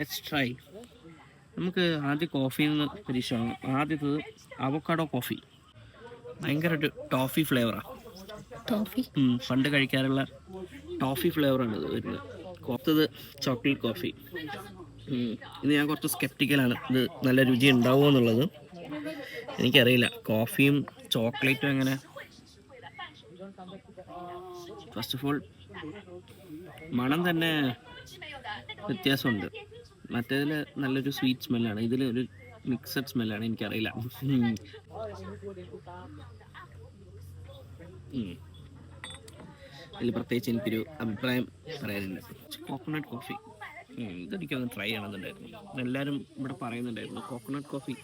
Let's try. നമുക്ക് ആദ്യം കോഫിയിൽ നിന്ന് പരീക്ഷയാണ്. ആദ്യത്തത് അവക്കാഡോ കോഫി. ഭയങ്കര ഒരു ടോഫി ഫ്ലേവറാണ്. ടോഫി പണ്ട് കഴിക്കാറുള്ള ടോഫി ഫ്ലേവറാണ് ഇത് വരുന്നത്. അടുത്തത് ചോക്ലേറ്റ് കോഫി. ഇത് ഞാൻ കുറച്ച് സ്കെപ്റ്റിക്കലാണ്, ഇത് നല്ല രുചി ഉണ്ടാവുമോ എന്നുള്ളത്. എനിക്കറിയില്ല, കോഫിയും ചോക്ലേറ്റും എങ്ങനെ. ഫസ്റ്റ് ഓഫ് ഓൾ മണം തന്നെ വ്യത്യാസമുണ്ട്. മറ്റേതിൽ നല്ലൊരു സ്വീറ്റ് സ്മെല്ലാണ്, ഇതിൽ ഒരു മിക്സഡ് സ്മെല്ലാണ്. എനിക്കറിയില്ല. ഇതിൽ പ്രത്യേകിച്ച് എനിക്കൊരു അഭിപ്രായം പറയാനുണ്ട്. കോക്കനട്ട് കോഫി ഇതെനിക്കൊന്ന് ട്രൈ ചെയ്യണമെന്നുണ്ടായിരുന്നു. എല്ലാവരും ഇവിടെ പറയുന്നുണ്ടായിരുന്നു കോക്കനട്ട് കോഫി.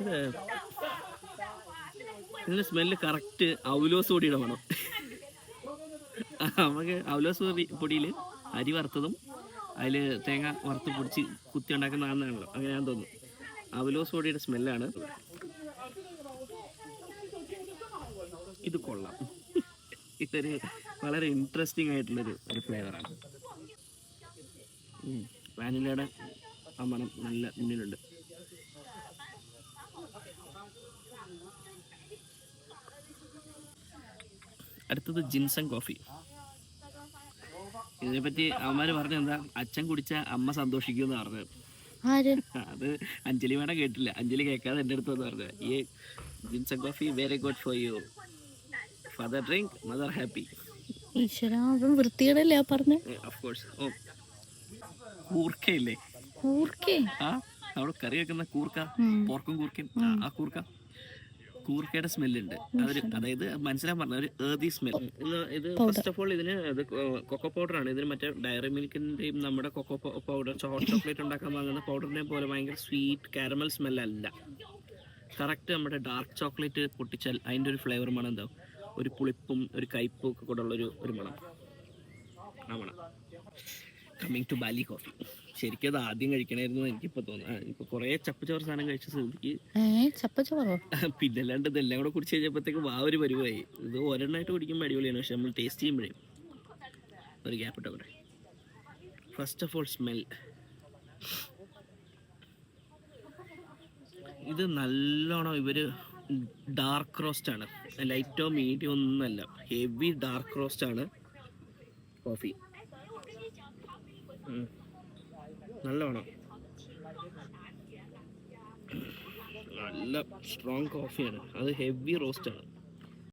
ഇത് ഇതിൻ്റെ സ്മെല്ല് കറക്റ്റ് ഔലോസ് പൊടിയുടെ വേണം. നമുക്ക് ഔലോസ് പൊടിയിൽ അരി വറുത്തതും അതിൽ തേങ്ങ വറുത്ത് പൊടിച്ച് കുത്തി ഉണ്ടാക്കുന്നതാണെന്നാണല്ലോ, അങ്ങനെയാണെന്ന് തോന്നുന്നു. ഔലോസ് പൊടിയുടെ സ്മെല്ലാണ്. ഇത് കൊള്ളാം. ഇതൊരു വളരെ ഇൻട്രസ്റ്റിംഗ് ആയിട്ടുള്ളൊരു ഫ്ലേവറാണ്. വാനിലയുടെ ആ മണം നല്ല മുന്നിലുണ്ട്. അടുത്തത് ജിൻസൺ കോഫി. ഇതിനെപ്പറ്റി അവന്മാർ പറഞ്ഞത് എന്താ, അച്ഛൻ കുടിച്ച അമ്മ സന്തോഷിക്കുമെന്ന് പറഞ്ഞത്. അത് അഞ്ജലി വേണം കേട്ടില്ല. അഞ്ജലി കേൾക്കാതെ എൻ്റെ അടുത്ത് വന്ന് പറഞ്ഞത്, ഈ Jinson coffee very good for you, father drink mother happy. വൃത്തികേടല്ലേ പറഞ്ഞ? Of course. ഓ, കൂർക്കയില്ലേ? അവിടെ കറി വെക്കുന്ന കൂർക്ക, പോർക്കും കൂർക്കയും. ആ കൂർക്കയുടെ സ്മെല്ലുണ്ട്. അതായത് മനസ്സിലാൻ പറഞ്ഞ ഒരു ഏർതി സ്മെൽ. ഇത് ഫസ്റ്റ് ഓഫ് ഓൾ ഇതിന് കൊക്കോ പൗഡറാണ്. ഇതിന് മറ്റേ ഡയറി മിൽക്കിൻ്റെയും നമ്മുടെ കൊക്കോ പൗഡർ, ഹോട്ട് ചോക്ലേറ്റ് ഉണ്ടാക്കാൻ വാങ്ങുന്ന പൗഡറിനെ പോലെ ഭയങ്കര സ്വീറ്റ് കാരമൽ സ്മെല്ലല്ല. കറക്റ്റ് നമ്മുടെ ഡാർക്ക് ചോക്ലേറ്റ് പൊട്ടിച്ചാൽ അതിൻ്റെ ഒരു ഫ്ലേവർ മണം എന്താവും, ഒരു പുളിപ്പും ഒരു കയ്പും ഒക്കെ കൂടെ ഉള്ളൊരു മണം. ആ മണം. Coming to Bali coffee. ശരിക്കും അത് ആദ്യം കഴിക്കണമായിരുന്നു എനിക്കിപ്പോൾ തോന്നുന്നു. ഇപ്പൊ കുറേ ചപ്പച്ചോറ് സാധനം കഴിച്ച സ്ഥിതിക്ക് പിന്നല്ലാണ്ട് ഇതെല്ലാം കൂടെ കുടിച്ച് കഴിഞ്ഞപ്പോഴത്തേക്ക് ഒരു പരിവായി. ഇത് ഒരെണ്ണമായിട്ട് കുടിക്കുമ്പോൾ അടിപൊളിയാണ്, പക്ഷെ നമ്മൾ ടേസ്റ്റ് ചെയ്യുമ്പോഴേ ഒരു ഗ്യാപ്പ് ഇട്ടോടെ. First of all smell. ഇത് നല്ലോണം ഇവര് ഡാർക്ക് റോസ്റ്റ് ആണ്, ലൈറ്റോ മീഡിയം ഒന്നുമല്ല, ഹെവി ഡാർക്ക് റോസ്റ്റ് ആണ് കോഫി. നല്ലോണം നല്ല സ്ട്രോങ് കോഫിയാണ്, അത് ഹെവി റോസ്റ്റാണ്.